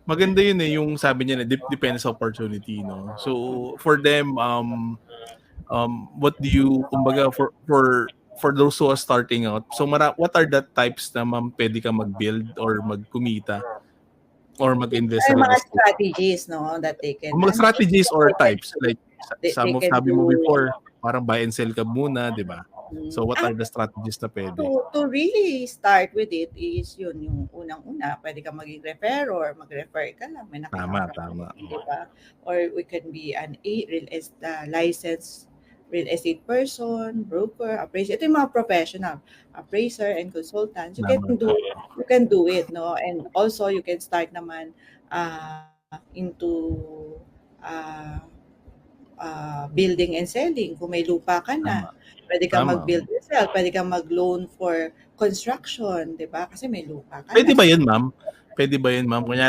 Maganda yun eh, yung sabi niya na depends sa opportunity, no? So, for them, what do you, kumbaga, for those who are starting out, so what are the types na ma'am pwede ka mag-build or magkumita or mag-invest Ay, sa real mga estate? strategies, no, that they can, Mga strategies or types, like they can sabi mo do. before, parang buy and sell ka muna, di ba? So what are the strategies na pwede? To really start with it is yun, yung unang-una, pwede ka maging referrer, mag-refer ka lang, may nakita Tama. di ba? Or we can be an licensed real estate person, broker, appraiser. Ito yung mga professional, appraiser and consultants. You can do it, no? And also you can start naman into building and selling. Kung may lupa ka na, pwede ka mag-build and sell, pwede ka mag-loan for construction, di ba? Kasi may lupa ka Pwede na. ba yun, ma'am? Pwede ba yun, ma'am? Kunyari,